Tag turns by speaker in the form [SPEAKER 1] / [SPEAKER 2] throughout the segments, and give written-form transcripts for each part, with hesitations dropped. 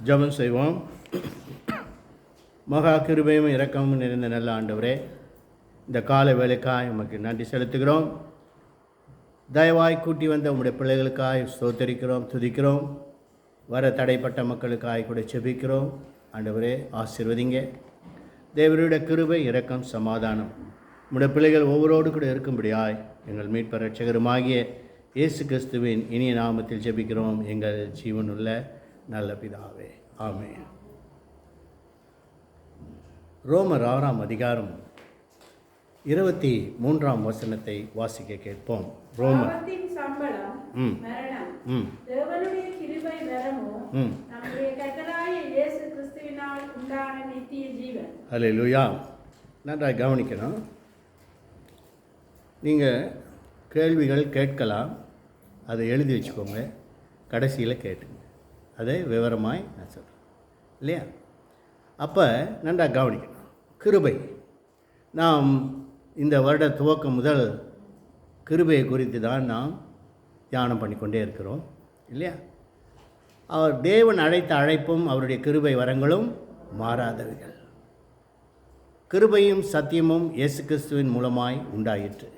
[SPEAKER 1] ஜெபம் செய்வோம். மகா கிருபையும் இரக்கமும் நிறைந்த நல்ல ஆண்டவரே, இந்த கால வேலைக்காய் உமக்கு நன்றி செலுத்துகிறோம். தயவாய் கூட்டி வந்த உம்முடைய பிள்ளைகளுக்காய் ஸ்தோத்தரிக்கிறோம், துதிக்கிறோம். வர தடைப்பட்ட மக்களுக்காய் கூட செபிக்கிறோம். ஆண்டவரே ஆசீர்வதிங்க. தேவருடைய கிருபை இரக்கம் சமாதானம் உம்முடைய பிள்ளைகள் ஒவ்வொருவரோடு கூட இருக்கும்படியாய் எங்கள் மீட்பர் இரட்சகருமாகிய இயேசு கிறிஸ்துவின் இனிய நாமத்தில் ஜெபிக்கிறோம் எங்கள் ஜீவனுள்ள நல்ல பிதாவே, ஆமென். ரோமர் 6ஆம் அதிகாரம் 23ஆம் வசனத்தை வாசிக்க கேட்போம். ரோமர் ஹல்லேலூயா. நன்றாக கவனிக்கணும். நீங்கள் கேள்விகள் கேட்கலாம், அதை எழுதி வச்சுக்கோங்க, கடைசியில் கேட்டுங்க. அதை விவரமாய் நான் சொல்கிறேன் இல்லையா? அப்போ நன்றாக கவனிக்கணும். கிருபை, நாம் இந்த வருட துவக்கம் முதல் கிருபையை குறித்து தான் நாம் தியானம் பண்ணிக்கொண்டே இருக்கிறோம் இல்லையா? அவர் தேவன் அழைத்த அழைப்பும் அவருடைய கிருபை வரங்களும் மாறாதவைகள். கிருபையும் சத்தியமும் இயேசு கிறிஸ்துவின் மூலமாய் உண்டாயிற்று.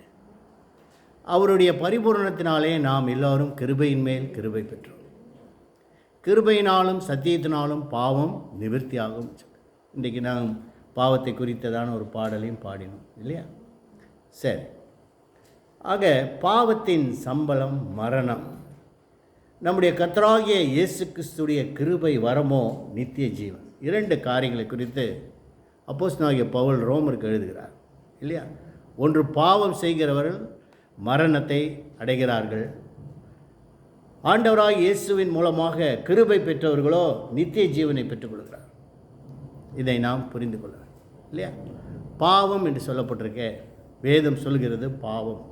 [SPEAKER 1] அவருடைய பரிபூரணத்தினாலே நாம் எல்லோரும் கிருபையின் மேல் கிருபை பெற்றோம். கிருபையினாலும் சத்தியத்தினாலும் பாவம் நிவர்த்தியாகும். இன்றைக்கு நாம் பாவத்தை குறித்ததான ஒரு பாடலையும் பாடினோம் இல்லையா? சரி, ஆக பாவத்தின் சம்பளம் மரணம். நம்முடைய கர்த்தராகிய இயேசு கிறிஸ்துடைய கிருபை வரமோ நித்திய ஜீவன். 2 காரியங்களை குறித்து அப்போஸ்தலனாகிய பவுல் ரோமருக்கு எழுதுகிறார் இல்லையா? ஒன்று, பாவம் செய்கிறவர்கள் மரணத்தை அடைகிறார்கள். ஆண்டவராகிய இயேசுவின் மூலமாக கிருபை பெற்றவர்களோ நித்திய ஜீவனை பெற்றுக்கொள்கிறார். இதை நாம் புரிந்து கொள்ள வேண்டும் இல்லையா? பாவம் என்று சொல்லப்பட்டிருக்க வேதம் சொல்கிறது பாவம்.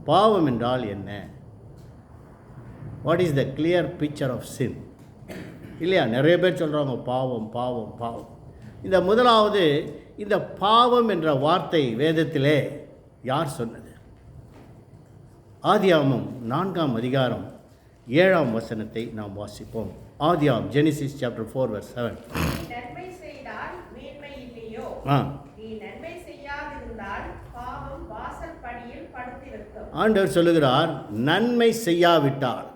[SPEAKER 1] பாவம் என்றால் என்ன? What is the clear picture of sin இல்லையா? நிறைய பேர் சொல்கிறாங்க பாவம் பாவம் பாவம். இந்த முதலாவது, இந்த பாவம் என்ற வார்த்தை வேதத்திலே யார் சொன்னது? ஆதியாகமம் 4ஆம் அதிகாரம் 7ஆம் வசனத்தை நாம் வாசிப்போம். ஆதியாகமம், ஜெனிசிஸ் சாப்டர் 4 verse 7.
[SPEAKER 2] நன்மை செய்தால் மேன்மை இல்லையோ? நீ நன்மை செய்யாதிருந்தால் பாவம் வாசல் படியில் படுத்திருக்கும்.
[SPEAKER 1] ஆண்டவர் சொல்லுகிறார், நன்மை செய்யாவிட்டால்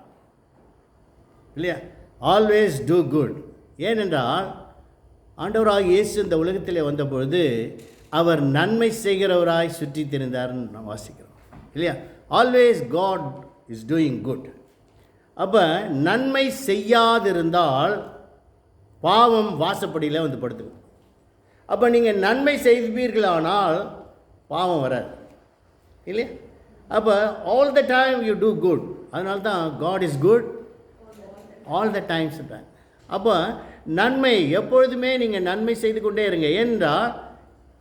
[SPEAKER 1] இல்லையா, ஆல்வேஸ் டூ குட். ஏனென்றால் ஆண்டவராகிய இயேசு இந்த உலகத்திலே வந்தபொழுது அவர் நன்மை செய்கிறவராய் சுற்றி திரிந்தார்னு நாம் வாசிக்கிறோம் இல்லையா? Always God is doing good. அப்போ நன்மை செய்யாதிருந்தால் பாவம் வாசப்படியில் வந்து படுத்துக்கும். அப்போ நீங்கள் நன்மை செய்வீர்களானால் பாவம் வராது இல்லையா? அப்போ all the time you do good. அதனால தான் God is good all the time சொல்கிறாங்க. அப்போ நன்மை எப்பொழுதுமே நீங்கள் நன்மை செய்து கொண்டே இருங்க. என்றால்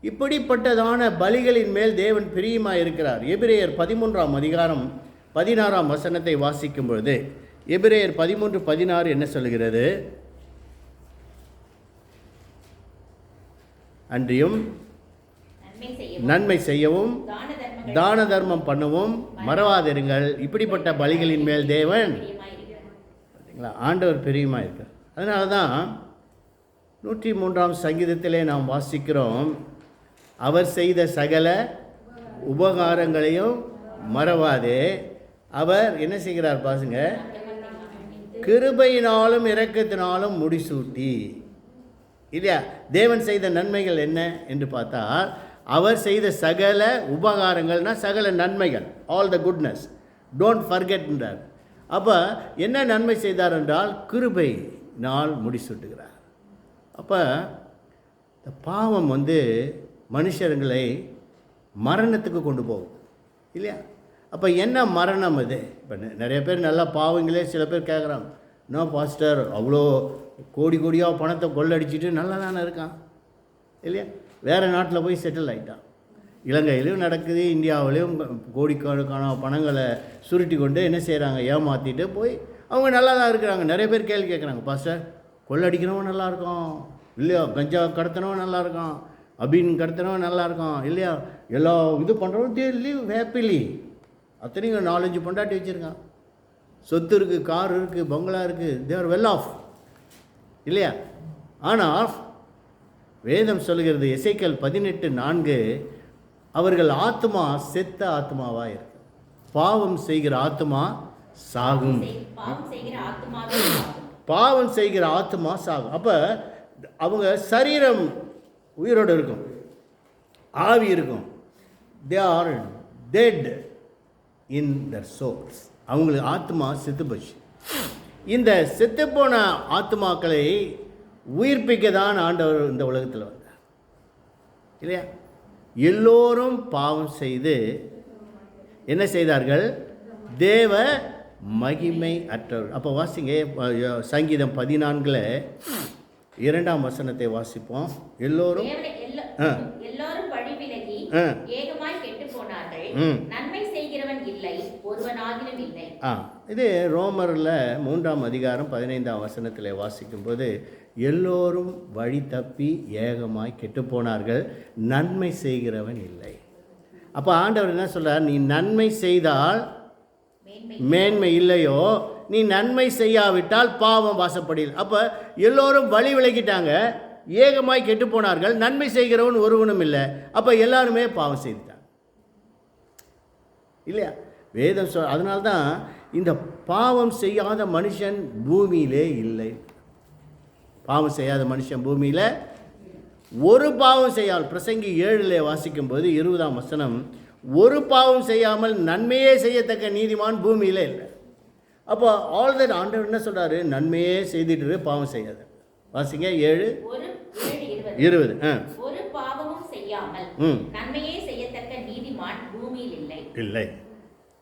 [SPEAKER 1] இப்படிப்பட்டதான பலிகளின் மேல் தேவன் பிரியமாக இருக்கிறார். எபிரேயர் 13ஆம் அதிகாரம் 16ஆம் வசனத்தை வாசிக்கும் பொழுது எபிரேயர் 13:16 என்ன சொல்கிறது? அன்றியும் நன்மை செய்யவும் தான தர்மம் பண்ணவும் மறவாதிருங்கள், இப்படிப்பட்ட பலிகளின் மேல் தேவன் பார்த்தீங்களா, ஆண்டவர் பிரியமாக இருக்கார். அதனால தான் 103ஆம் சங்கீதத்திலே நாம் வாசிக்கிறோம், அவர் செய்த சகல உபகாரங்களையும் மறவாதே. அவர் என்ன செய்கிறார் பாருங்க, கிருபையினாலும் இரக்கத்தினாலும் முடிசூட்டி இல்லையா? தேவன் செய்த நன்மைகள் என்ன என்று பார்த்தால், அவர் செய்த சகல உபகாரங்கள்னா சகல நன்மைகள், all the goodness, don't forget என்றார். அப்போ என்ன நன்மை செய்தார் என்றால் கிருபையினால் முடிசூட்டுகிறார். அப்போ இந்த பாவம் மனுஷர்களை மரணத்துக்கு கொண்டு போகும் இல்லையா? அப்போ என்ன மரணம் அது? இப்போ நிறைய பேர் நல்லா பாவங்களே சில பேர் கேட்குறாங்க, நோ பாஸ்டர், அவ்வளோ கோடி கோடியாக பணத்தை கொள்ளடிச்சிட்டு நல்லா தானே இருக்கான் இல்லையா? வேறு நாட்டில் போய் செட்டில் ஆகிட்டான். இலங்கையிலையும் நடக்குது, இந்தியாவிலையும் கோடிக்கணக்கான பணங்களை சுருட்டி கொண்டு என்ன செய்கிறாங்க, ஏமாற்றிட்டு போய் அவங்க நல்லா தான் இருக்கிறாங்க. நிறைய பேர் கேள்வி கேட்குறாங்க, பாஸ்டர் கொள்ளடிக்கிறவன் நல்லா இருக்கும் இல்லையா, கஞ்சா கடத்தினவன் நல்லா இருக்கான், அபின் கடத்தினவன் நல்லா இருக்கான் இல்லையா, எல்லா இது பண்ணுறவன் தே லீவ் ஹேப்பிலி. அத்தனையும் 4-5 பொண்டாட்டி வச்சுருக்கான், சொத்து இருக்குது, கார் இருக்குது, பங்களா இருக்குது, தேர் வெல் ஆஃப் இல்லையா? ஆனால் வேதம் சொல்கிறது எசேக்கியேல் 18:4, அவர்கள் ஆத்மா செத்த ஆத்மாவாக இருக்கு. பாவம் செய்கிற ஆத்மா சாகும்.
[SPEAKER 3] பாவம் செய்கிற ஆத்துமாவே சாகும்.
[SPEAKER 1] பாவம் செய்கிற ஆத்மா சாகும். அப்போ அவங்க சரீரம் உயிரோடு இருக்கும், ஆவி இருக்கும். They are dead in their souls. அவங்களுக்கு ஆத்மா செத்து போச்சு. இந்த செத்துப்போன ஆத்மாக்களை உயிர்ப்பிக்க தான் ஆண்டவர் இந்த உலகத்தில் வந்தார், இல்லையா? எல்லோரும் பாவம் செய்து என்ன செய்தார்கள்? தேவ மகிமை அற்றவர். அப்போ வாசிங்க, சங்கீதம் 14:2 வாசிப்போம். எல்லோரும்
[SPEAKER 3] எல்லாரும் வழி விலகி ஏகமாய் கெட்டுப் போனார்கள். நன்மை செய்கிறவன் இல்லை, ஒருவனாகிலும் இல்லை.
[SPEAKER 1] இது ரோமரில் 3:15 வாசிக்கும்போது, எல்லோரும் வழி தப்பி ஏகமாய் கெட்டு போனார்கள், நன்மை செய்கிறவன் இல்லை. அப்போ ஆண்டவர் என்ன சொல்றார்? நீ நன்மை செய்தால் மேன்மை இல்லையோ, நீ நன்மை செய்யாவிட்டால் பாவம் வாசப்படில். அப்போ எல்லோரும் வழி விலகிட்டாங்க, ஏகமாய் கெட்டு போனார்கள், நன்மை செய்கிறவன் ஒருவனும் இல்லை. அப்போ எல்லாருமே பாவம் செய்துட்டாங்க, இல்லையா? வேதம் அதனால்தான் இந்த பாவம் செய்யாத மனுஷன் பூமியிலே இல்லை. பாவம் செய்யாத மனுஷன் பூமியில் ஒரு பாவம் செய்யாமல், பிரசங்கி 7 வாசிக்கும்போது 20 ஒரு பாவம் செய்யாமல் நன்மையே செய்யத்தக்க நீதிமான் பூமியில் இல்லை. அப்போ ஆல் தட் ஆண்டவர் என்ன சொல்கிறாரு? நன்மையே செய்துட்டு பாவம் செய்யாத. வாசிங்க 7:20.
[SPEAKER 3] ஒரு பாவமும் செய்யாமல் நன்மையே செய்யத்தக்க நீதிமான் பூமியில் இல்லை.
[SPEAKER 1] இல்லை.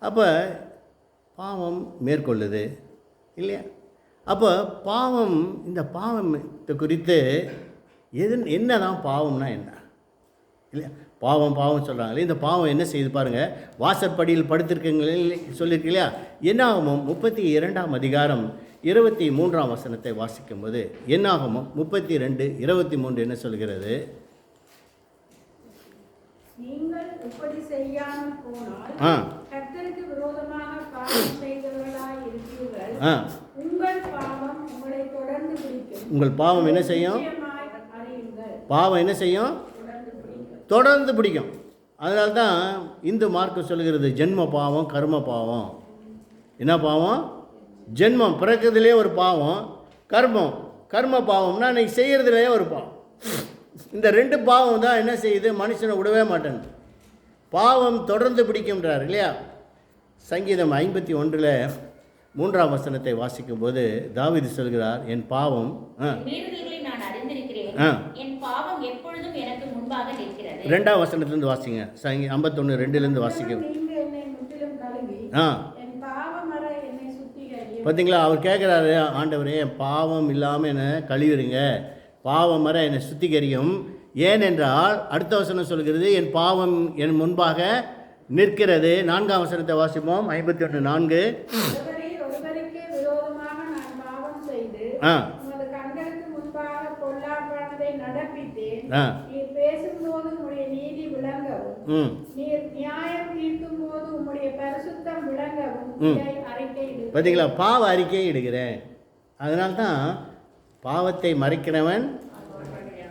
[SPEAKER 1] அப்போ பாவம் மேற்கொள்ளுது, இல்லையா? அப்போ பாவம், இந்த பாவத்தை குறித்து என்னதான் பாவம்னா என்ன, இல்லையா? பாவம் சொல்கிறாங்களே, இந்த பாவம் என்ன செய்து பாருங்கள். வாசற்படியில் படுத்திருக்கீங்களே சொல்லியிருக்கு இல்லையா? என்னாகமம் 32:23 வாசிக்கும்போது, என்னாகமம் 32:23 என்ன சொல்கிறது?
[SPEAKER 2] நீங்கள் இப்படி செய்யாமல் போனால் கர்த்தருக்கு விரோதமாக பாவம் செய்தவர்களாய் இருப்பீர்கள். உங்கள் பாவம் உங்களை தொடர்ந்து பிடிக்கும்.
[SPEAKER 1] உங்கள் பாவம் என்ன செய்யும்? பாவம் என்ன செய்யும்? தொடர்ந்து பிடிக்கும். அதனால தான் இந்து மார்க்கம் சொல்கிறது, ஜென்ம பாவம், கர்ம பாவம். என்ன பாவம்? ஜென்மம், பிறக்கிறதுலே ஒரு பாவம். கர்ம பாவம்னா இன்னைக்கு செய்கிறதுலே ஒரு பாவம். இந்த 2 பாவம் தான் என்ன செய்யுது? மனுஷனை விடவே மாட்டேன். பாவம் தொடர்ந்து பிடிக்கும்ன்றார், இல்லையா? சங்கீதம் 51:3 வாசிக்கும்போது தாவீது சொல்கிறார், என் பாவம்
[SPEAKER 3] என் பாவம் எப்பொழுதும் எனக்கு முன்பாக நிற்கிறது.
[SPEAKER 1] 2 வாசிங்க. 51:2 வாசிக்கும். பார்த்தீங்களா? அவர் கேட்குறாரு, ஆண்டவரே என் பாவம் இல்லாமல் என்னை கழுவிடுங்க, பாவம் வர என்னை சுத்திகரியும். ஏனென்றால் அடுத்த வசனம் சொல்கிறது, என் பாவம் என் முன்பாக நிற்கிறது. 4 வாசிப்போம். 51:4. பார்த்தீங்களா? பாவ அறிக்கை இடுகிறேன். அதனால தான் பாவத்தை மறைக்கிறவன்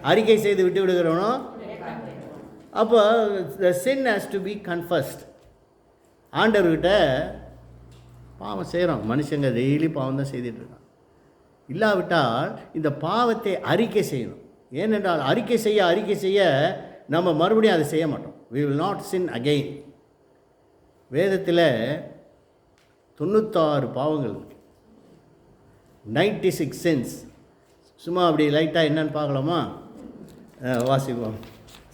[SPEAKER 1] அறிக்கை செய்து விட்டு விடுகிறவனோ. அப்போ the sin has to be confessed. ஆண்டவர்கிட்ட பாவம் செய்கிறோம், மனுஷங்க டெய்லி பாவம் தான் செய்துட்டு இருக்கான். இல்லாவிட்டால் இந்த பாவத்தை அறிக்கை செய்யணும். ஏனென்றால் அறிக்கை செய்ய நம்ம மறுபடியும் அதை செய்ய மாட்டோம். we will not sin again. வேதத்தில் 96 பாவங்கள் இருக்கு, 96 sins. சும்மா அப்படி லைட்டாக என்னன்னு பார்க்கலாமா? வாசிப்போம்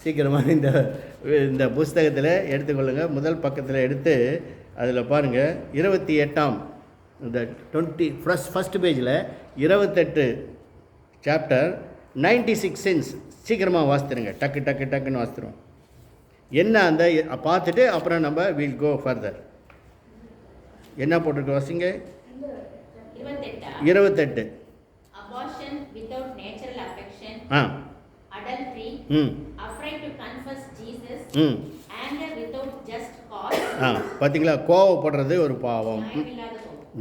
[SPEAKER 1] சீக்கிரமாக. இந்த புஸ்தகத்தில் எடுத்துக்கொள்ளுங்கள். முதல் பக்கத்தில் எடுத்து அதில் பாருங்கள், 28 இந்த 20 ஃபஸ்ட் பேஜில் 28 சாப்டர் 96 sins. சீக்கிரமாக வாசித்துருங்க, டக்குன்னு வாசித்துருவோம். என்ன அந்த பார்த்துட்டு அப்புறம் நம்ம வில் கோ ஃபர்தர். என்ன போட்டிருக்கு வாசிங்க? 28.
[SPEAKER 3] Abortion without natural affection, adultery, afraid to confess Jesus, anger without just cause.
[SPEAKER 1] பார்த்தீங்களா? கோவப்படுறது ஒரு பாவம்,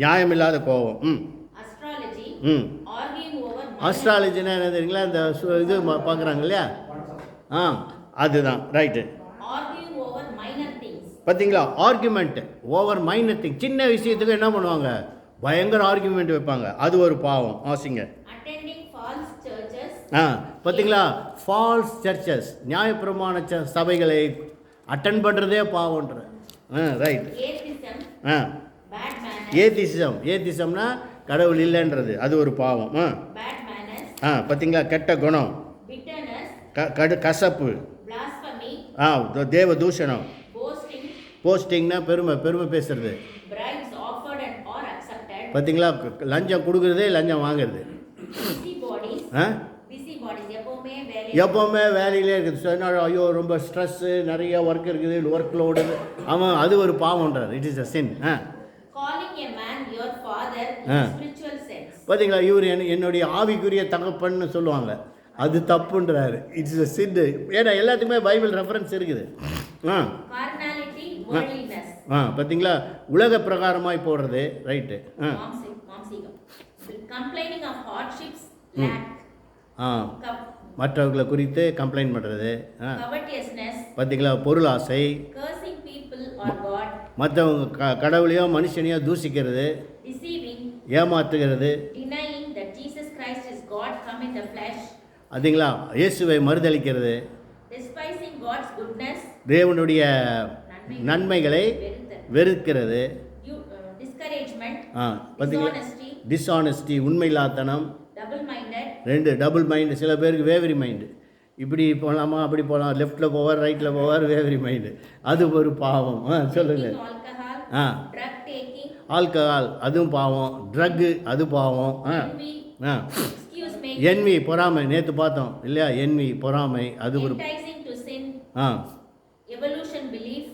[SPEAKER 1] நியாயமில்லாத கோவம்.
[SPEAKER 3] Astrology, arguing over
[SPEAKER 1] ஆஸ்ட்ராலஜினா என்ன தெரியுங்களா? இந்த இது பார்க்குறாங்க இல்லையா? அதுதான் right.
[SPEAKER 3] Arguing over minor things.
[SPEAKER 1] பார்த்தீங்களா? Argument over minor thing. சின்ன விஷயத்துக்கு என்ன பண்ணுவாங்க? பயங்கர ஆர்குமெண்ட் வைப்பாங்க. அது ஒரு பாவம். ஆசிங்க.
[SPEAKER 3] Attending false churches.
[SPEAKER 1] பார்த்தீங்களா? ஃபால்ஸ் சர்ச்சஸ், நியாயப்பிரமாண சபைகளை அட்டன் பண்ணுறதே பாவம்ன்ற. ரைட்.
[SPEAKER 3] Atheism. Bad manners.
[SPEAKER 1] ஏத்திசம்னா கடவுள் இல்லைன்றது, அது ஒரு பாவம்.
[SPEAKER 3] Bad manners.
[SPEAKER 1] பார்த்தீங்களா? கெட்ட குணம்,
[SPEAKER 3] Bitterness.
[SPEAKER 1] கசப்பு,
[SPEAKER 3] Blasphemy.
[SPEAKER 1] தேவ தூஷணம்,
[SPEAKER 3] Boasting.
[SPEAKER 1] போஸ்டிங்னா பெருமை பேசுறது.
[SPEAKER 3] Bribes offered and or accepted.
[SPEAKER 1] பார்த்தீங்களா? லஞ்சம் கொடுக்குறதே, லஞ்சம் வாங்குறது.
[SPEAKER 3] Busybodies. Busybodies.
[SPEAKER 1] எப்போவுமே வேலையிலே இருக்குது. ஐயோ ரொம்ப ஸ்ட்ரெஸ்ஸு, நிறைய ஒர்க் இருக்குது, ஒர்க் லோடு, அவன் அது ஒரு பாவம்ன்றார். It is a sin.
[SPEAKER 3] Calling a man your father in spiritual sense.
[SPEAKER 1] பார்த்தீங்களா? இவர் என்னுடைய ஆவிக்குரிய தகப்பன்னு சொல்லுவாங்க, அது தப்புன்றாரு. இட்ஸ் அ சின். ஏன்னா எல்லாத்துக்குமே பைபிள் ரெஃபரன்ஸ் இருக்குது.
[SPEAKER 3] Carnality, worldliness.
[SPEAKER 1] பார்த்தீங்களா? உலக பிரகாரமாய் போடுறது. Right.
[SPEAKER 3] மாம்சீகம். Complaining of hardships, lack.
[SPEAKER 1] மற்றவர்களை குறித்து கம்ப்ளைண்ட் பண்ணுறது.
[SPEAKER 3] Covetousness.
[SPEAKER 1] பார்த்தீங்களா? பொருள் ஆசை.
[SPEAKER 3] Cursing people or God.
[SPEAKER 1] மற்றவங்க கடவுளையோ மனுஷனையோ தூசிக்கிறது.
[SPEAKER 3] Deceiving.
[SPEAKER 1] ஏமாத்துகிறது.
[SPEAKER 3] Denying that Jesus Christ is God come in the flesh.
[SPEAKER 1] பார்த்தீங்களா? இயேசுவை மறுதலிக்கிறது.
[SPEAKER 3] Despising God's goodness.
[SPEAKER 1] தேவனுடைய நன்மைகளை வெறுக்கிறது.
[SPEAKER 3] Discouragement.
[SPEAKER 1] பார்த்தீங்களா? டிஸ்ஆனஸ்டி, உண்மையில்லாத்தனம்.
[SPEAKER 3] Double
[SPEAKER 1] mind. சில பேருக்கு வேவரி மைண்டு. இப்படி போகலாமா, அப்படி போகலாம், லெஃப்டில் போவார், ரைட்டில் போவார், வேவரி மைண்டு. அது ஒரு பாவம். சொல்லுங்கள். ஆல்கஹால், அதுவும் பாவம். ட்ரக்கு, அது பாவம். என்வி, பொறாமை. நேற்று பார்த்தோம் இல்லையா? என்வி, பொறாமை, அது ஒரு
[SPEAKER 3] evolution belief,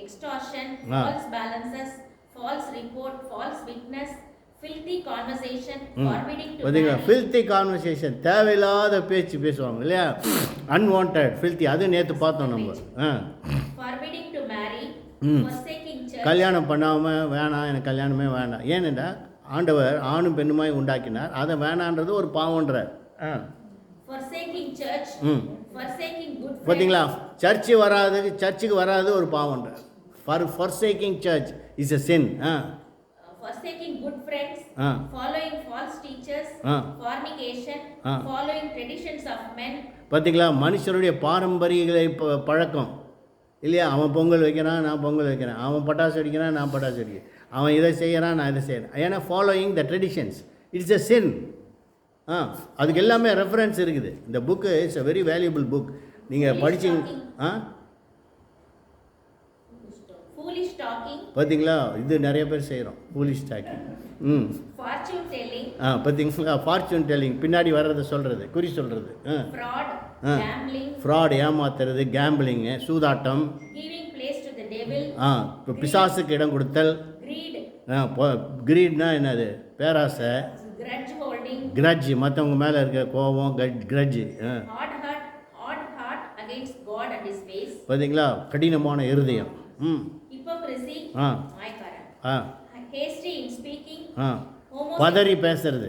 [SPEAKER 3] extortion, false balances, false report, false witness, filthy conversation, forbidding to
[SPEAKER 1] பார்த்தீங்களா? ஃபில்த்தி கான்வர்சேஷன், தேவையில்லாத பேச்சு பேசுவாங்க இல்லையா? அன்வான்டட், ஃபில்த்தி, அது நேற்று பார்த்தோம் நம்ம.
[SPEAKER 3] forbidding to marry, forsaking church.
[SPEAKER 1] கல்யாணம் பண்ணாமல் வேணாம், எனக்கு கல்யாணமே வேண்டாம். ஏனென்றா ஆண்டவர் ஆணும் பெண்ணுமாய் உண்டாக்கினார், அதை வேணான்றது ஒரு பாவம்ன்றார்.
[SPEAKER 3] forsaking church, forsaking good friends.
[SPEAKER 1] பார்த்தீங்களா? சர்ச்சுக்கு வராது ஒரு பாவம்ன்றார். forsaking church is a sin.
[SPEAKER 3] forsaking good friends, following false teachers, fornication, following traditions of men.
[SPEAKER 1] பார்த்தீங்களா? மனுஷருடைய பாரம்பரியங்களை பழக்கம் இல்லையா? அவன் பொங்கல் வைக்கிறான், நான் பொங்கல் வைக்கிறேன். அவன் பட்டாசு வெடிக்கிறான், நான் பட்டாசு வெடிக்கிறேன். அவன் இதை செய்கிறான், நான் இதை செய்கிறேன். ஏன்னா following the traditions, it's a sin. அதுக்கு எல்லாமே ரெஃபரன்ஸ் இருக்குது. இந்த book it's a very valuable book. நீங்கள் படிச்சிங்க.
[SPEAKER 3] foolish talking.
[SPEAKER 1] பார்த்தீங்களா? இது நிறைய பேர் செய்கிறோம், ஃபூலிஷ் டாக்கிங்.
[SPEAKER 3] fortune telling.
[SPEAKER 1] பார்த்தீங்களா? ஃபார்ச்சூன் டெல்லிங், பின்னாடி வர்றதை சொல்கிறது, குறி சொல்கிறது.
[SPEAKER 3] fraud, gambling.
[SPEAKER 1] ஃப்ராட், ஏமாத்துறது, கேம்பிளிங்கு, சூதாட்டம்.
[SPEAKER 3] giving place to the devil.
[SPEAKER 1] இப்போ பிசாசுக்கு இடம் கொடுத்தல்.
[SPEAKER 3] greed.
[SPEAKER 1] கிரீட்னா என்னது? பேராசை.
[SPEAKER 3] grudge holding.
[SPEAKER 1] கிரட்ஜ், மற்றவங்க மேலே இருக்க கோபம், grudge.
[SPEAKER 3] hard heart against God and his ways.
[SPEAKER 1] பார்த்தீங்களா? கடினமான இருதயம்.
[SPEAKER 3] hypocrisy. hasty in speaking.
[SPEAKER 1] பதறி பேசுறது.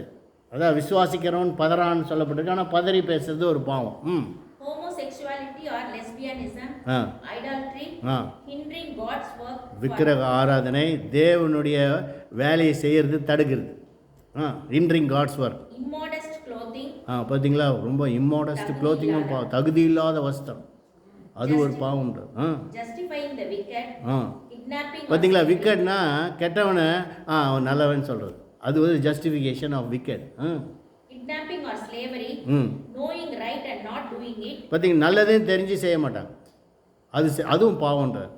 [SPEAKER 1] அதான் விசுவாசிக்கிறவன் பதறான்னு சொல்லப்பட்டிருக்கு. ஆனால் பதறி பேசுறது ஒரு பாவம்.
[SPEAKER 3] homosexuality or lesbianism. idolatry. hindering God's work.
[SPEAKER 1] விக்கிரக ஆராதனை, தேவனுடைய வேலையை செய்யறது தடுக்கிறது. hindering God's work.
[SPEAKER 3] immodest clothing.
[SPEAKER 1] பார்த்தீங்களா? ரொம்ப இம்மோடஸ்ட் க்ளோத்திங்கும் பாவம். தகுதி இல்லாத வஸ்திரம், அது ஒரு பாவம்.
[SPEAKER 3] justifying the wicked. kidnapping.
[SPEAKER 1] பார்த்தீங்களா? விக்கெட்னா கெட்டவனை அவன் நல்லவன் சொல்கிறது, அது ஒரு justification of wicked.
[SPEAKER 3] kidnapping or slavery. knowing right and not doing it.
[SPEAKER 1] பார்த்தீங்கன்னா நல்லதையும் தெரிஞ்சு செய்ய மாட்டாங்க, அதுவும் பாவம்ன்றார்.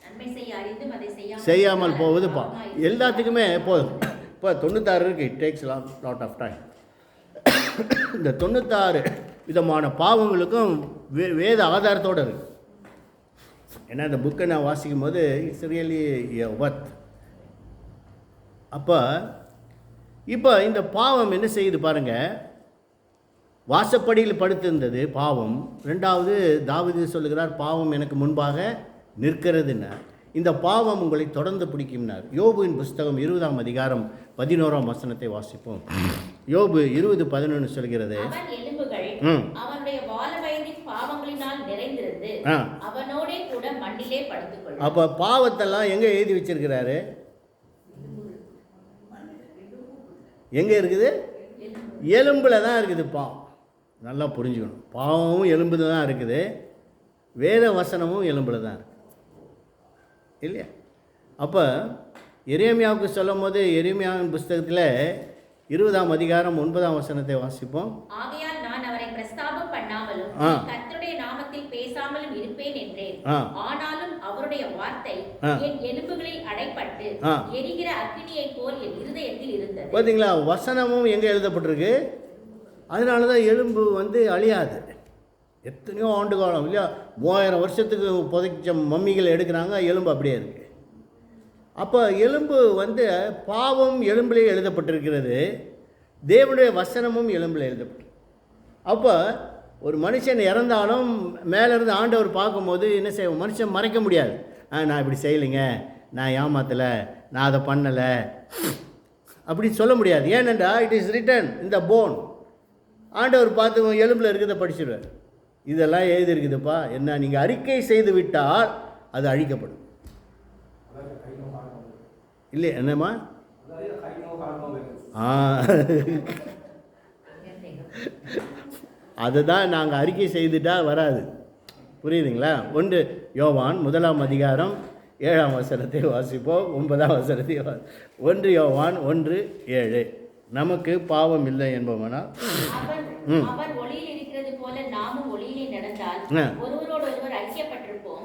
[SPEAKER 3] நன்மை செய்ய அறிந்தும் அதை
[SPEAKER 1] செய்யாமல் போவது பாவம். எல்லாத்துக்குமே இப்போ 96 இருக்குது. It takes lot of time. இந்த 96 விதமான பாவங்களுக்கும் வேத ஆதாரத்தோடு இருக்குது. ஏன்னா இந்த புக்கை நான் வாசிக்கும் போது இட்ஸ் ரியலி ஒர்த். இப்போ இந்த பாவம் என்ன செய்யுது பாருங்கள். வாசப்படியில் படுத்திருந்தது பாவம். ரெண்டாவது தாவீது சொல்லுகிறார், பாவம் எனக்கு முன்பாக நிற்கிறதுன்னு. இந்த பாவம் உங்களை தொடர்ந்து பிடிக்கும்னார். யோபுவின் புஸ்தகம் 20ஆம் அதிகாரம் 11ஆம் வசனத்தை வாசிப்போம். யோபு 20:11 சொல்கிறது,
[SPEAKER 3] அவன் எலும்புகள் அவனுடைய வாலிபத்தின் பாவங்களினால் நிறைந்திருந்து அவனோடே கூட மண்ணிலே படுத்துக்கொள்ளும்.
[SPEAKER 1] அப்போ பாவத்தெல்லாம் எங்கே எழுதி வச்சிருக்கிறாரு? எங்கே இருக்குது? எலும்பில் தான் இருக்குது பாவம். நல்லா புரிஞ்சுக்கணும். பாவமும் எலும்பில் தான் இருக்குது, வேத வசனமும் எலும்பில் தான் இருக்குது இல்லையா? அப்போ எரேமியாவுக்கு சொல்லும் போது எரேமியாவின் புஸ்தகத்தில் 20ஆம் அதிகாரம் 9ஆம் வசனத்தை வாசிப்போம்.
[SPEAKER 3] ஆகையால் நான் அவரை பிரஸ்தாபம் பண்ணாமலும் கர்த்தருடைய நாமத்தில் பேசாமலும் இருப்பேன் என்றேன். ஆனாலும் அவருடைய வார்த்தை என் எலும்புகளில் அடைப்பட்டு எரிகிற அக்கினியை போல் என் இருதயத்தில் இருந்தது.
[SPEAKER 1] பார்த்தீங்களா? வசனமும் எங்கே எழுதப்பட்டிருக்கு? அதனால தான் எலும்பு அழியாது. எத்தனையோ ஆண்டு காலம் இல்லையா, 3000 வருஷத்துக்கு புதைச்ச மம்மிகளை எடுக்கிறாங்க, எலும்பு அப்படியே இருக்குது. அப்போ எலும்பு பாவம் எலும்பிலே எழுதப்பட்டிருக்கிறது, தேவனுடைய வசனமும் எலும்பில் எழுதப்பட்டிருக்கு. அப்போ ஒரு மனுஷன் இறந்தாலும் மேலேருந்து ஆண்டவர் பார்க்கும்போது என்ன செய்வோம்? மனுஷன் மறைக்க முடியாது. நான் இப்படி செய்யலைங்க, நான் ஏமாத்தலை, நான் அதை பண்ணலை அப்படி சொல்ல முடியாது. ஏனென்றா it is written in the phone. ஆண்டவர் பார்த்து எலும்பில் இருக்கிறத படிச்சிடுவார். இதெல்லாம் எழுதியிருக்குதுப்பா, என்ன நீங்கள் அறிக்கை செய்து விட்டால் அது அழிக்கப்படும். இல்லை என்னம்மா? அதை தான் நாங்கள் அறிக்கை செய்துட்டால் வராது. புரியுதுங்களா? 1 யோவான் 1ஆம் அதிகாரம் 7ஆம் வசனத்தை வாசிப்போம். 9ஆம் வசனத்தை 1 யோவான் 1:7. நமக்கு பாவம் இல்லை என்பவனால்
[SPEAKER 3] அவர் ஒளியில் இருக்கிறது போல நாமும் ஒளியிலே நடந்தால் ஒருவரோடு ஒருவர் ஐக்கியப்பட்டிருப்போம்.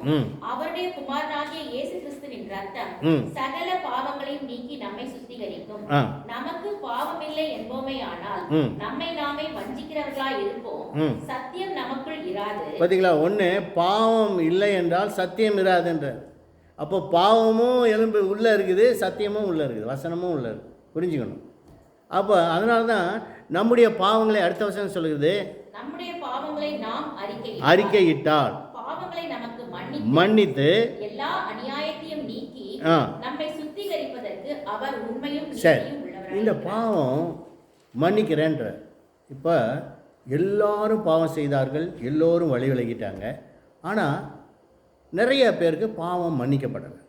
[SPEAKER 3] அவருடைய குமாரனாகிய இயேசு கிறிஸ்துவின் இரத்தம் சகல பாவங்களையும் நீக்கி நம்மை சுத்திகரிக்கும். நமக்கு பாவம் இல்லை என்போமேயானால் நம்மை நாமே வஞ்சிக்கிறவர்களாய் இருப்போம், சத்தியம் நமக்குள் இராது. பாத்தீங்களா?
[SPEAKER 1] ஒன்று பாவம் இல்லை என்றால் சத்தியம் இராது என்றார். அப்போ பாவமும் எலும்பு உள்ளே இருக்குது, சத்தியமும் உள்ளே இருக்குது, வசனமும் உள்ளே இருக்குது. புரிஞ்சுக்கணும். அப்போ அதனால தான் நம்முடைய பாவங்களை அடுத்த வசனம் சொல்லுகிறது,
[SPEAKER 3] நம்முடைய பாவங்களை நாம்
[SPEAKER 1] அறிக்கையிட்டால்
[SPEAKER 3] பாவங்களை நமக்கு
[SPEAKER 1] மன்னித்து
[SPEAKER 3] எல்லா அநியாயத்தையும் நீக்கி நம்மை சுத்திகரிப்பதற்கு அவர் உண்மையும்
[SPEAKER 1] நீதியும் உள்ளவராய். இந்த பாவம் மன்னிக்கிறேன்ற. இப்போ எல்லாரும் பாவம் செய்தார்கள், எல்லோரும் வழி விலகிட்டாங்க. ஆனால் நிறைய பேருக்கு பாவம் மன்னிக்கப்படலை.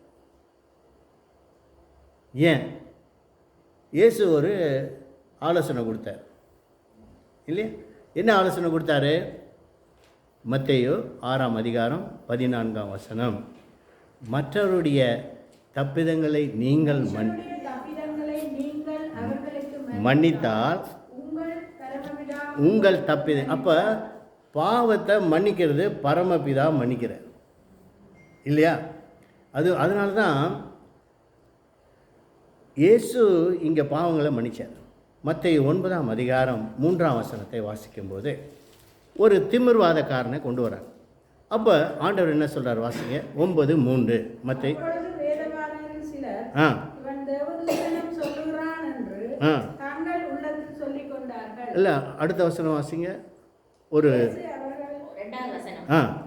[SPEAKER 1] ஏன்? இயேசு ஒரு ஆலோசனை கொடுத்தார் இல்லையா? என்ன ஆலோசனை கொடுத்தாரு? மத்தேயு 6ஆம் அதிகாரம் 14ஆம் வசனம், மற்றவருடைய தப்பிதங்களை நீங்கள் மன்னித்தால் உங்கள் தப்பிதம். அப்போ பாவத்தை மன்னிக்கிறது பரமபிதா மன்னிக்கிறார் இல்லையா? அதனால தான் இயேசு இங்கே பாவங்களை மன்னிச்சார். மத்தேயு 9ஆம் அதிகாரம் 3ஆம் வசனத்தை வாசிக்கும்போது ஒரு திமிர்வாதக்காரனை கொண்டு வரார். அப்போ ஆண்டவர் என்ன சொல்கிறார்? வாசிங்க 9:3. மத்தேயு இல்லை, அடுத்த வசனம் வாசிங்க. ஒரு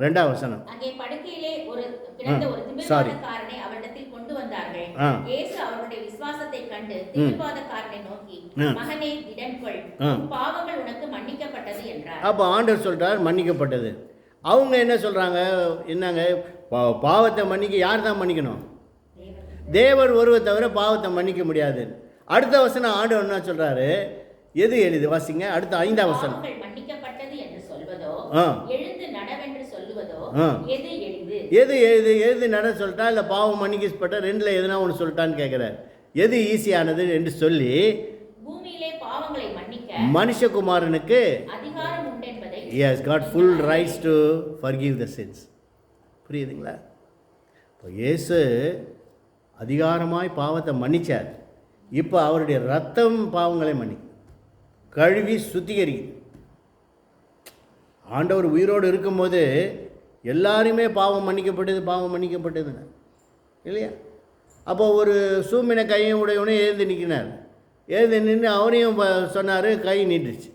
[SPEAKER 1] 2ஆம் வசனம்.
[SPEAKER 3] அங்கே படுக்கையிலே ஒரு கிடந்த ஒரு திமிர்வாதக்காரனை அவரிடத்தில் கொண்டு வந்தார்கள். இயேசு அவருடைய விசுவாசத்தை கண்டு திமிர்வாதக்காரனை நோக்கி, மகனே திடன் கொள், பாவங்கள் உனக்கு மன்னிக்கப்பட்டது என்றார்.
[SPEAKER 1] அப்போ ஆண்டவர் சொல்றார் மன்னிக்கப்பட்டது. அவங்க என்ன சொல்றாங்க? என்னங்க பாவத்தை மன்னிக்க யார் தான் மன்னிக்கணும்? தேவர் ஒருவர் தவிர பாவத்தை மன்னிக்க முடியாது. அடுத்த வசனம் ஆண்டவர் என்ன சொல்றாரு? எது எளிது? வாசிங்க. அடுத்த 5ஆம் வசனம்.
[SPEAKER 3] மன்னிக்கப்பட்டது என்று சொல்வதோ எழுந்து நடவென்று சொல்லுவதோ எது எளிது?
[SPEAKER 1] எது நட சொல்லிட்டா இல்லை பாவம் மன்னிக்கப்பட்ட ரெண்டுல எதுனா ஒன்று சொல்லிட்டான்னு கேட்குறார். எது ஈஸியானது என்று சொல்லி
[SPEAKER 3] பூமியிலே பாவங்களை மன்னிக்க
[SPEAKER 1] மனுஷகுமாரனுக்கு
[SPEAKER 3] அதிகாரம் உண்டு என்பதை
[SPEAKER 1] he has got full rights to forgive the sins. புரியுதுங்களா? இப்போ இயேசு அதிகாரமாய் பாவத்தை மன்னிச்சார். இப்போ அவருடைய ரத்தம் பாவங்களை கழுவி சுத்திகரிக்குது. ஆண்டவர் உயிரோடு இருக்கும்போது எல்லாருமே பாவம் மன்னிக்கப்பட்டதுன்னு இல்லையா? அப்போ ஒரு சூமின கையும் உடையவனே எழுந்து நிற்கினார். எழுந்து நின்று அவனையும் சொன்னார், கை நீட்டுச்சு.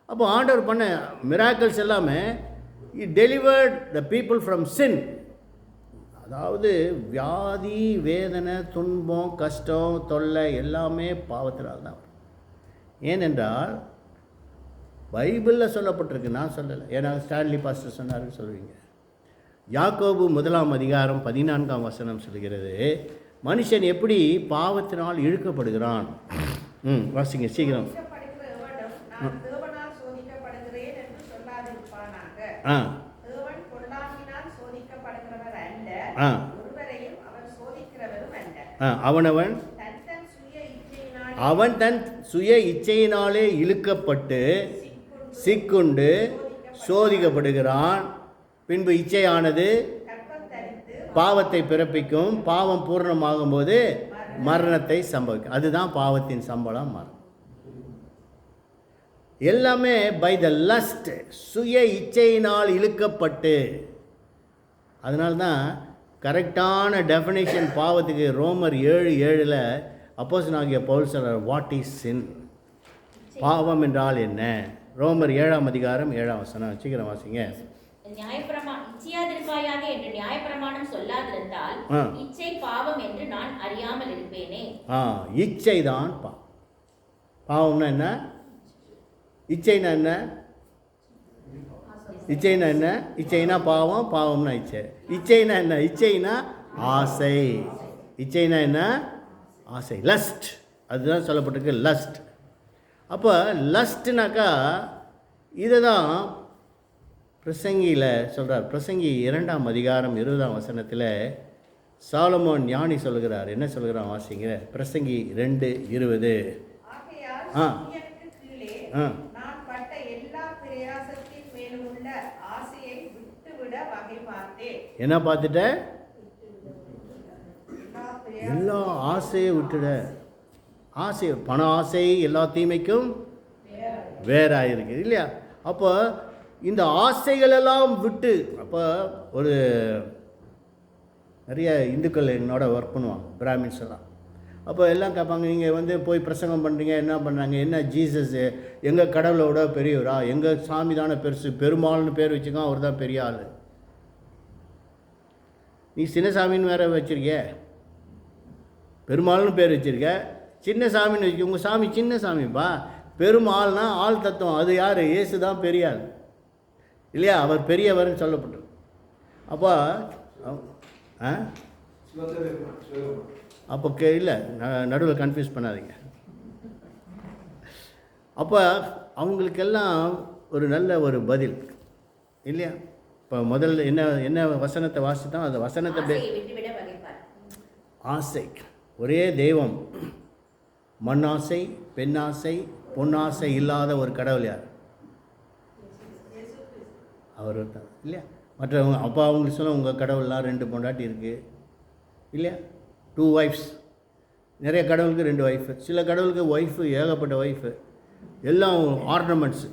[SPEAKER 1] அப்போ ஆண்டவர் பண்ண மிராக்கிள்ஸ் எல்லாமே he delivered the people from sin. அதாவது வியாதி, வேதனை, துன்பம், கஷ்டம், தொல்லை எல்லாமே பாவத்தினால் தான். ஏனென்றால் பைபிளில் சொல்லப்பட்டிருக்கு, நான் சொல்லலை. ஏன்னா ஸ்டான்லி பாஸ்டர் சொன்னாருன்னு சொல்லுவீங்க. யாக்கோபு 1:14 சொல்கிறது, மனுஷன் எப்படி பாவத்தினால் இழுக்கப்படுகிறான். வாசிங்க சீக்கிரம். அவன் தன் சுய இச்சையினாலே இழுக்கப்பட்டு சிக்குண்டு சோதிக்கப்படுகிறான். பின்பு இச்சையானது பாவத்தை பிறப்பிக்கும். பாவம் பூர்ணமாகும் போது மரணத்தை சம்பவிக்கும். அதுதான் பாவத்தின் சம்பளம். மரணம் எல்லாமே பை த லஸ்ட், சுய இச்சையினால் இழுக்கப்பட்டு. அதனால்தான் கரெக்டான டெஃபினேஷன் பாவத்துக்கு ரோமர் 7:7 அப்போஸ்தலனாகிய பவுல் சொல்றார், வாட் இஸ் சின், பாவம் என்றால் என்ன. ரோமர் 7:7 சீக்கிரம் வாசிங்க.
[SPEAKER 3] இச்சையாதிருப்பாயாக என்று நியாயப்பிரமாணம் சொல்லாதிருந்தால் இச்சை பாவம் என்று நான் அறியாமல் இருப்பேனே.
[SPEAKER 1] இச்சை தான் பாவம்னா என்ன? இச்சைனா என்ன? இச்சைனா என்ன? இச்சைனா பாவம், பாவம்னா இச்சை. இச்சைனா என்ன? இச்சைனா ஆசை. இச்சைனா என்ன? ஆசை, லஸ்ட். அதுதான் சொல்லப்பட்டிருக்கு, லஸ்ட். அப்போ லஸ்ட்னாக்கா இதை தான் பிரசங்கியில் சொல்கிறார். பிரசங்கி 2:20 சாலமோன் ஞானி சொல்கிறார். என்ன சொல்கிறான் வாசிங்க. பிரசங்கி 2:20. என்ன பார்த்துட்ட? எல்லா ஆசையை விட்டுட. ஆசை, பண ஆசை எல்லா தீமைக்கும் வேறாயிருக்கு இல்லையா? அப்போ இந்த ஆசைகளெல்லாம் விட்டு, அப்போ ஒரு நிறைய இந்துக்கள் என்னோட ஒர்க் பண்ணுவாங்க, பிராமின்ஸ் எல்லாம். அப்போ எல்லாம் கேட்பாங்க, நீங்கள் போய் பிரசங்கம் பண்ணுறீங்க, என்ன பண்ணுறாங்க, என்ன ஜீசஸ் எங்கள் கடவுளோட பெரியவரா, எங்கள் சாமி தானே பெருசு, பெருமாள்னு பேர் வச்சுக்கோ, அவர் தான் பெரிய ஆள். நீ சின்ன சாமின்னு வேற வச்சுருக்க, பெருமாள்னு பேர் வச்சுருக்க, சின்ன சாமின்னு வச்சுக்க. உங்கள் சாமி சின்ன சாமிப்பா. பெருமாள்னா ஆள் தத்துவம். அது யார்? இயேசு தான் பெரிய ஆள் இல்லையா? அவர் பெரியவர்னு சொல்லப்பட்டது. அப்போ அப்போ இல்லை, நடுவில் கன்ஃபியூஸ் பண்ணாதீங்க. அப்போ அவங்களுக்கெல்லாம் ஒரு நல்ல ஒரு பதில் இல்லையா? இப்போ முதல்ல என்ன வசனத்தை வாசித்தோம், அந்த வசனத்தை ஆசை. ஒரே தெய்வம், மண்ணாசை, பெண்ணாசை, பொன்னாசை இல்லாத ஒரு கடவுள் யார்? அவர் தான் இல்லையா? மற்றவங்க அப்போ அவங்களுக்கு சொல்ல, உங்கள் கடவுள்லாம் 2 பொண்டாட்டி இருக்குது இல்லையா? 2 wives. நிறைய கடவுளுக்கு 2 ஒய்ஃபு. சில கடவுளுக்கு ஒய்ஃபு ஏகப்பட்ட ஒய்ஃபு. எல்லாம் ஆர்னமெண்ட்ஸு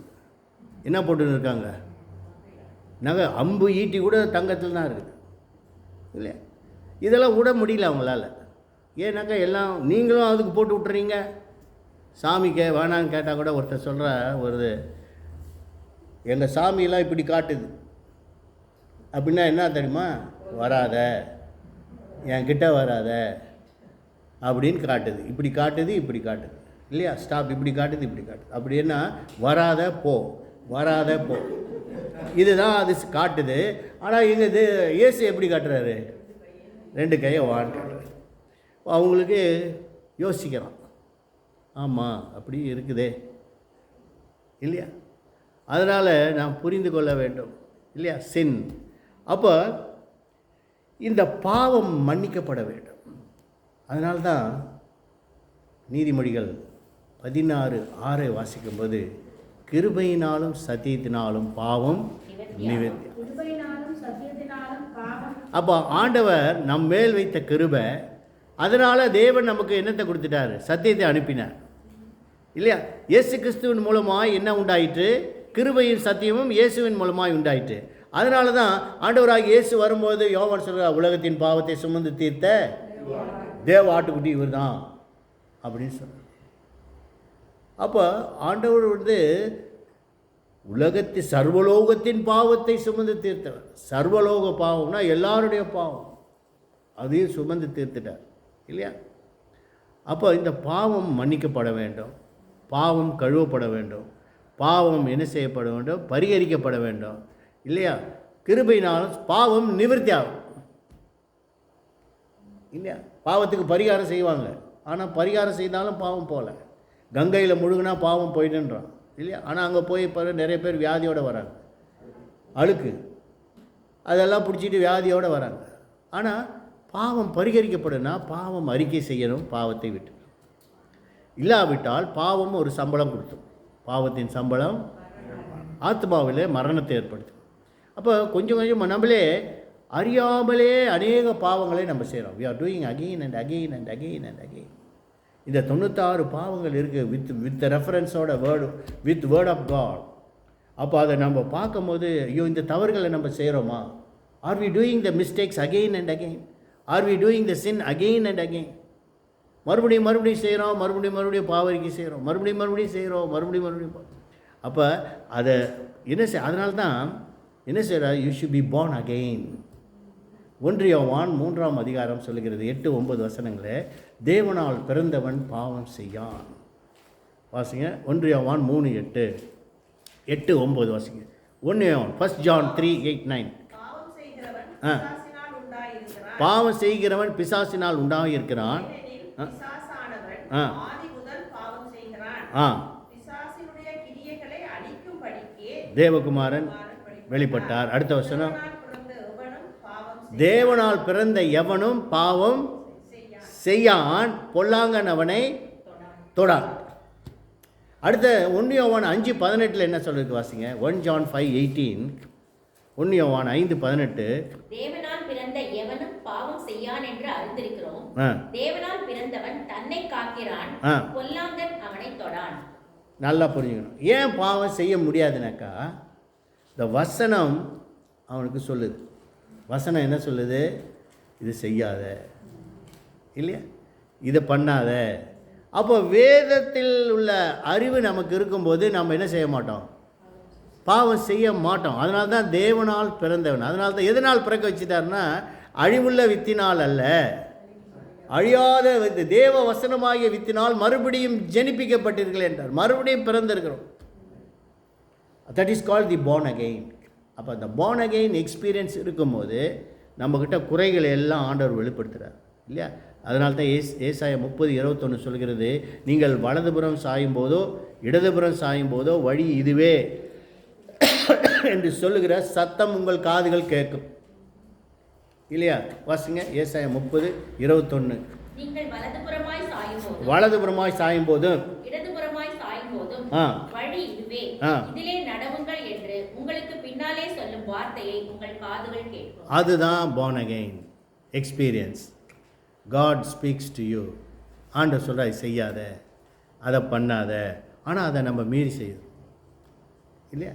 [SPEAKER 1] என்ன போட்டுன்னு இருக்காங்க, நகை, அம்பு ஈட்டி கூட தங்கத்தில் தான் இருக்குது இல்லையா? இதெல்லாம் விட முடியல அவங்களால. ஏன்னாக்கா எல்லாம் நீங்களும் அதுக்கு போட்டு விட்டுறீங்க. சாமிக்கு வேணான்னு கேட்டால் கூட ஒருத்தர் சொல்கிற, ஒரு எங்கள் சாமியெல்லாம் இப்படி காட்டுது அப்படின்னா என்ன தெரியுமா? வராத, என்கிட்ட வராத அப்படின்னு காட்டுது. இப்படி காட்டுது, இப்படி காட்டுது இல்லையா? ஸ்டாப், இப்படி காட்டுது, இப்படி காட்டுது. அப்படின்னா வராத போ, வராத போ, இதுதான் அது காட்டுது. ஆனால் இங்கே இயேசு எப்படி காட்டுறாரு? 2 கையை வான்னு காட்டுறாரு. அவங்களுக்கு யோசிக்கிறான், ஆமாம் அப்படி இருக்குதே இல்லையா? அதனால் நாம் புரிந்து கொள்ள வேண்டும் இல்லையா? சின். அப்போ இந்த பாவம் மன்னிக்கப்பட வேண்டும். அதனால்தான் நீதிமொழிகள் 16:6 வாசிக்கும்போது, கிருபையினாலும் சத்தியத்தினாலும் பாவம் நிவர்த்தி. அப்போ ஆண்டவர் நம் மேல் வைத்த கிருபை, அதனால் தேவன் நமக்கு என்னத்தை கொடுத்துட்டார்? சத்தியத்தை அனுப்பினார் இல்லையா? இயேசு கிறிஸ்துவின் மூலமாய் என்ன உண்டாயிற்று? கிருபையின் சத்தியமும் இயேசுவின் மூலமாய் உண்டாயிற்று. அதனால தான் ஆண்டவராக இயேசு வரும்போது யோவான் சொல்கிறார், உலகத்தின் பாவத்தை சுமந்து தீர்த்த தேவ ஆட்டுக்குட்டி இவர் தான் அப்படின்னு சொல்கிறார். அப்போ ஆண்டவர் உலகத்தின் சர்வலோகத்தின் பாவத்தை சுமந்து தீர்த்தவர். சர்வலோக பாவம்னா எல்லாருடைய பாவம் அதையும் சுமந்து தீர்த்துட்டார் இல்லையா? அப்போ இந்த பாவம் மன்னிக்கப்பட வேண்டும், பாவம் கழுவப்பட வேண்டும், பாவம் என்ன செய்யப்பட வேண்டும், பரிகரிக்கப்பட வேண்டும் இல்லையா? கிருபையினாலும் பாவம் நிவர்த்தி ஆகும் இல்லையா? பாவத்துக்கு பரிகாரம் செய்வாங்க, ஆனால் பரிகாரம் செய்தாலும் பாவம் போகல. கங்கையில் முழுகுனா பாவம் போயிடுன்றான் இல்லையா? ஆனால் அங்கே போய் இப்போ நிறைய பேர் வியாதியோடு வராங்க, அழுக்கு அதெல்லாம் பிடிச்சிட்டு வியாதியோடு வராங்க. ஆனால் பாவம் பரிகரிக்கப்படுனா பாவம் அறிக்கை செய்யணும், பாவத்தை விட்டு. இல்லாவிட்டால் பாவம் ஒரு சம்பளம் கொடுத்துரும். பாவத்தின் சம்பளம் ஆத்மாவிலே மரணத்தை ஏற்படுத்தும். அப்போ கொஞ்சம் கொஞ்சம் நம்மளே அறியாமலே அநேக பாவங்களை நம்ம செய்கிறோம். We are doing again and again and again and again. இந்த 96 பாவங்கள் இருக்குது வித் ரெஃபரன்ஸோட வித் வேர்ட் ஆஃப் காட். அப்போ அதை நம்ம பார்க்கும்போது ஐயோ இந்த தவறுகளை நம்ம செய்கிறோமா? Are we doing the mistakes again and again? Are we doing the sin again and again? மறுபடியும் செய்கிறோம், மறுபடியும் பாவரிக்கை செய்கிறோம், மறுபடியும் செய்கிறோம், மறுபடியும். அப்போ அதை என்ன அதனால தான் என்ன செய்கிறார்? You should be born again. 1 யோவான் 3ஆம் அதிகாரம் சொல்லுகிறது 8-9 வசனங்களே, தேவனால் பிறந்தவன் பாவம் செய்யான். வாசிங்க 1 யோவான் 3:8, 8-9 வாசிங்க. 1 யோவான் 1 John 3:8-9. பாவம் செய்கிறவன் பிசாசினால் உண்டாயிருக்கிறான். தேவகுமாரன் வெளிப்பட்டார். அடுத்த வசனம், தேவனால் பிறந்த எவனும் பாவம் செய்யான், பொல்லாங்கன் அவனை தொடான். அடுத்த 1 யோவான் 5:18 என்ன சொல்லிருக்கு வாசிங்க. 1 John 5:18. 1 யோவான் 5:18.
[SPEAKER 3] தேவனால் பிறந்த எவனும் பாவம் செய்யான் என்று அறிந்திருக்கிறோம். தேவனால் பிறந்தவன் தன்னை காக்கிறான், பொல்லாங்கன் அவனை தொடான்.
[SPEAKER 1] நல்லா புரிஞ்சுக்கணும். ஏன் பாவம் செய்ய முடியாதுனாக்கா, இந்த வசனம் அவனுக்கு சொல்லுது. வசனம் என்ன சொல்லுது? இது செய்யாத இல்லையா, இதை பண்ணாத. அப்போ வேதத்தில் உள்ள அறிவு நமக்கு இருக்கும்போது நம்ம என்ன செய்ய மாட்டோம்? பாவம் செய்ய மாட்டோம். அதனால தான் தேவனால் பிறந்தவன். அதனால தான் எதனால் பிறக்க வச்சுட்டாருன்னா, அழிவுள்ள வித்தினால் அல்ல, அழியாத தேவ வசனமாகிய வித்தினால் மறுபடியும் ஜெனிப்பிக்கப்பட்டீர்கள் என்றார். மறுபடியும் பிறந்திருக்கிறோம். That is called the born again. அப்போ அந்த born again எக்ஸ்பீரியன்ஸ் இருக்கும்போது நம்மக்கிட்ட குறைகளை எல்லாம் ஆண்டவர் வெளிப்படுத்துகிறார் இல்லையா? அதனால தான் ஏசாயா 30:21 சொல்கிறது, நீங்கள் வலதுபுறம் சாயும் போதோ இடதுபுறம் சாயும் போதோ வழி இதுவே என்று சொல்லுகிற சத்தம் உங்கள் காதுகள் கேட்கும் இல்லையா? வாசிங்க ஏசாயா 30:21.
[SPEAKER 3] நீங்கள்
[SPEAKER 1] வலதுபுறமாய் சாயும் போதும்
[SPEAKER 3] இடதுபுறமாய் சாயும் போதும் வழி இதுவே, இதிலே நடவுங்கள் என்று உங்களுக்கு பின்னாலே சொல்லும் வார்த்தையை உங்கள் காதுகள் கேட்கும்.
[SPEAKER 1] அதுதான் born again experience. God speaks to you. ஆண்டவர் சொல்கிறார், செய்யாத, அதை பண்ணாத. ஆனால் அதை நம்ம மீறி செய்யுது இல்லையா?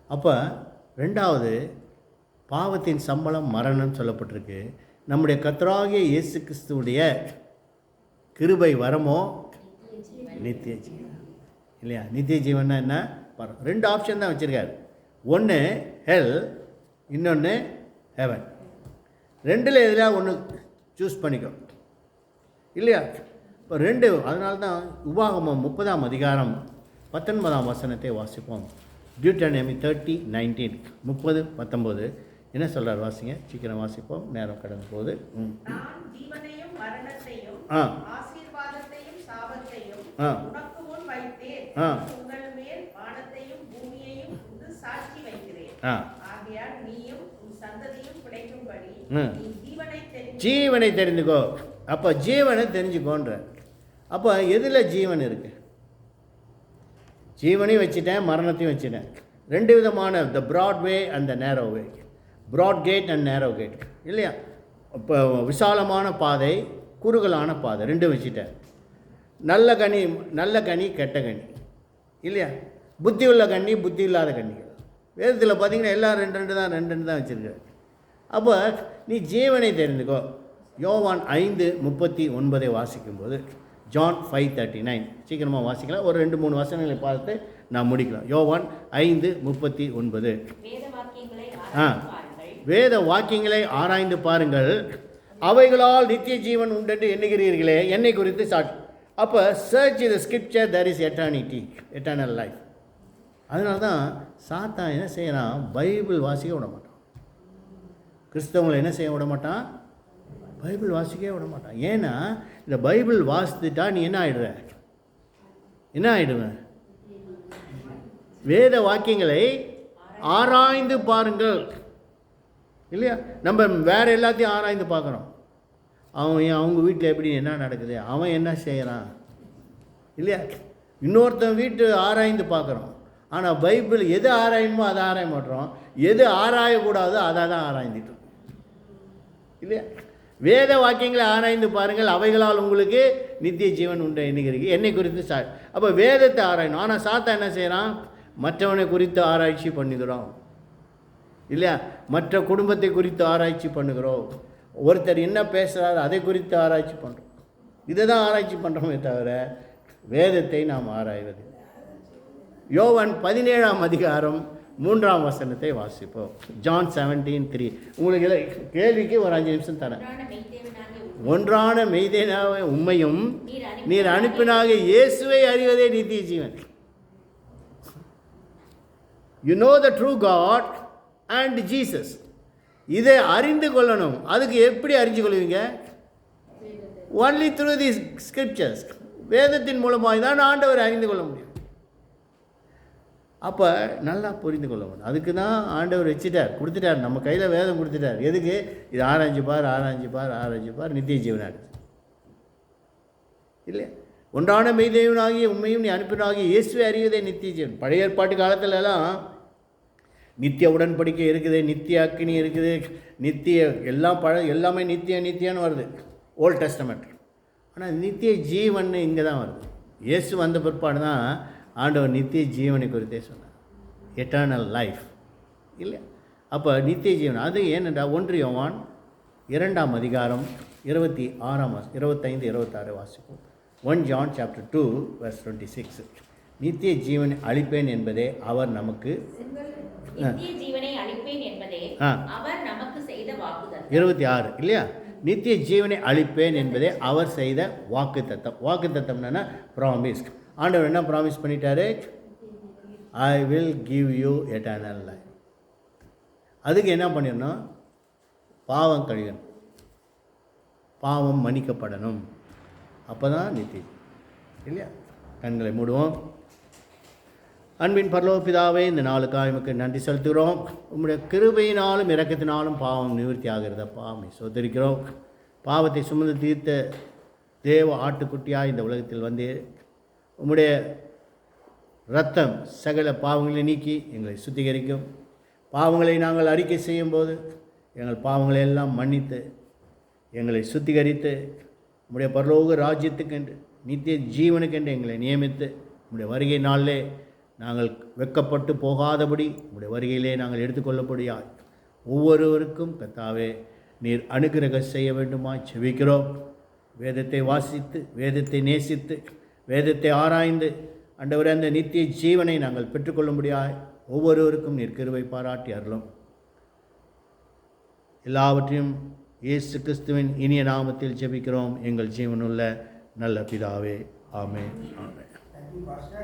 [SPEAKER 1] அப்போ ரெண்டாவது, பாவத்தின் சம்பளம் மரணம் சொல்லப்பட்டிருக்கு. நம்முடைய கர்த்தராகிய இயேசு கிறிஸ்துவுடைய கிருபை வரமோ நித்திய ஜீவன் இல்லையா? நித்திய ஜீவன்னா என்ன? வரம். 2 ஆப்ஷன் தான் வச்சுருக்காரு. ஒன்று ஹெல், இன்னொன்று ஹெவன். 2ல் எதில் ஒன்று சூஸ் பண்ணிக்கோ இல்லையா? இப்போ 2. அதனால தான் உபாகமம் 30ஆம் அதிகாரம் 19ஆம் வசனத்தை வாசிப்போம். டியூட்டனமி 30:19. 30:19 என்ன சொல்கிறார்? வாசிங்க, சீக்கிரம் வாசிப்போம், நேரம் கடந்து போகுது. ஜீவனை தெரிந்துக்கோ. அப்போ ஜீவனை தெரிஞ்சுக்கோன்ற. அப்போ எதில் ஜீவன் இருக்கு? ஜீவனையும் வச்சுட்டேன், மரணத்தையும் வச்சுட்டேன். 2 விதமான, த broad way and the narrow way. Broad gate and narrow gate இல்லையா? இப்போ விசாலமான பாதை, குறுகலான பாதை, 2 வச்சுட்டேன். நல்ல கனி கெட்ட கனி இல்லையா? புத்தி உள்ள கனி, புத்தி இல்லாத கனிகள். வேதத்தில் பார்த்தீங்கன்னா எல்லாம் 2 தான் வச்சுருக்காரு. அப்போ நீ ஜீவனை தெரிந்துக்கோ. யோவான் 5:39 வாசிக்கும்போது, John 5:39. சீக்கிரமாக வாசிக்கலாம், ஒரு 2-3 வசனங்களை பார்த்து நான் முடிக்கலாம். யோவான் 5:39. வேத வாக்கியங்களை ஆராய்ந்து பாருங்கள், அவைகளால் நித்திய ஜீவன் உண்டென்று எண்ணுகிறீர்களே, என்னை குறித்து சாட்சி. அப்போ search the scripture, there is eternity, eternal life. அதனால தான் சாத்தான் என்ன செய்யறான், பைபிள் வாசிக்க விட மாட்டான். கிறிஸ்தவங்களை என்ன செய்ய விட மாட்டான், பைபிள் வாசிக்கவே விட மாட்டான். ஏன்னா இந்த பைபிள் வாசித்துட்டா நீ என்ன ஆயிடுவேன், வேத வாக்கியங்களை ஆராய்ந்து பாருங்கள். இல்லையா? நம்ம வேறு எல்லாத்தையும் ஆராய்ந்து பார்க்குறோம். அவங்க வீட்டில் எப்படி என்ன நடக்குது, அவன் என்ன செய்கிறான், இல்லையா? இன்னொருத்தன் வீட்டு ஆராய்ந்து பார்க்குறோம். ஆனால் பைபிள் எது ஆராயணுமோ அதை ஆராய மாட்டோம், எது ஆராயக்கூடாதோ அதை தான் ஆராய்ந்துட்டோம். இல்லையா? வேத வாக்கியங்களை ஆராய்ந்து பாருங்கள், அவைகளால் உங்களுக்கு நித்திய ஜீவன் உண்டு என்கிறீங்க, என்னை குறித்து அப்போ வேதத்தை ஆராயணும். ஆனால் சாத்தா என்ன செய்கிறான், மற்றவனை குறித்து ஆராய்ச்சி பண்ணுகிறோம். இல்லையா? மற்ற குடும்பத்தை குறித்து ஆராய்ச்சி பண்ணுகிறோம். ஒருத்தர் என்ன பேசுகிறார் அதை குறித்து ஆராய்ச்சி பண்ணுறோம். இதை தான் ஆராய்ச்சி பண்ணுறோமே தவிர வேதத்தை நாம் ஆராய்வது. யோவான் 17ஆம் அதிகாரம் 3ஆம் வசனத்தை வாசிப்போம். ஜான் 17:3. உங்களுக்கு கேள்விக்கு ஒரு 5 நிமிஷம் தரேன். ஒன்றான மெய்தேனாக உண்மையும் நீர் அனுப்பினாக இயேசுவை அறிவதே நித்திய ஜீவன். You know the true God and Jesus. இதை அறிந்து கொள்ளணும். அதுக்கு எப்படி அறிஞ்சு கொள்வீங்க? Only through the scriptures. வேதத்தின் மூலமாக தான் ஆண்டவர் அறிந்து கொள்ள முடியும். அப்போ நல்லா புரிந்து கொள்ள முடியும். அதுக்கு தான் ஆண்டவர் கொடுத்துட்டார், நம்ம கையில் வேதம் கொடுத்துட்டார். எதுக்கு? இது ஆராய்ஞ்சு பார் நித்திய ஜீவனாக இல்லையா? ஒன்றான மெய்தேவனாகிய உண்மையும் நீ அனுப்பினாகிய இயேசுவை அறிவதே நித்திய ஜீவன். பழைய ஏற்பாட்டு காலத்துலலாம் நித்திய உடன்படிக்கை இருக்குது, நித்திய அக்கினி இருக்குது, நித்திய எல்லாமே நித்தியன்னு வருது ஓல்ட் டெஸ்டமெண்ட். ஆனால் நித்திய ஜீவன் இங்கே தான் வருது. இயேசு வந்த பிற்பாடு தான் ஆண்டவர் நித்திய ஜீவனை குறித்தே சொன்னார், எட்டர்னல் லைஃப். இல்லை? அப்போ நித்திய ஜீவன் அது ஏனென்றால் 1 யோவான் 2ஆம் அதிகாரம் 25-26 வாசிப்போம். 1 John chapter 2 verse 26. நித்திய ஜீவனை அளிப்பேன் என்பதே அவர் நமக்கு
[SPEAKER 3] நித்திய ஜீவனை அளிப்பேன் என்பதே அவர் நமக்கு செய்த வாக்குத்தத்தம்.
[SPEAKER 1] 26 இல்லையா? நித்திய ஜீவனை அளிப்பேன் என்பதே அவர் செய்த வாக்குத்தத்தம். வாக்குத்தத்தம்னா ப்ராமிஸ். ஆண்டவர் என்ன ப்ராமிஸ் பண்ணிட்டாரு? I will give you eternal life. அதுக்கு என்ன பண்ணிடணும்? பாவம் கழியணும், பாவம் மன்னிக்கப்படணும். அப்போ தான் நித்திய இல்லையா? கண்களை மூடுவோம். அன்பின் பரலோக பிதாவே, இந்த நாளுக்காக எமக்கு நன்றி செலுத்துகிறோம். உம்முடைய கிருபையினாலும் இரக்கத்தினாலும் பாவம் நிவர்த்தி ஆகிறதப்பா, சோதரிக்கிறோம். பாவத்தை சுமந்து தீர்த்த தேவ ஆட்டுக்குட்டியாக இந்த உலகத்தில் வந்து உம்முடைய இரத்தம் சகல பாவங்களை நீக்கி எங்களை சுத்திகரிக்கும். பாவங்களை நாங்கள் அறிக்கை செய்யும்போது எங்கள் பாவங்களை எல்லாம் மன்னித்து எங்களை சுத்திகரித்து உம்முடைய பரலோக ராஜ்யத்துக்கென்று நித்திய ஜீவனுக்கென்று எங்களை நியமித்து உம்முடைய வருகை நாளிலே நாங்கள் வெட்கப்பட்டு போகாதபடி உம்முடைய வருகையிலே நாங்கள் எடுத்துக்கொள்ளப்படியாய் ஒவ்வொருவருக்கும் கர்த்தாவே நீர் அனுக்கிரகம் செய்ய வேண்டுமாய் செபிக்கிறோம். வேதத்தை வாசித்து, வேதத்தை நேசித்து, வேதத்தை ஆராய்ந்து ஆண்டவரே அந்த நித்திய ஜீவனை நாங்கள் பெற்றுக்கொள்ளும்படியாய் ஒவ்வொருவருக்கும் நீர் கிருபை பாராட்டி அருளும். எல்லாவற்றையும் இயேசு கிறிஸ்துவின் இனிய நாமத்தில் ஜெபிக்கிறோம் எங்கள் ஜீவனுள்ள நல்ல பிதாவே. ஆமென். ஆமென்.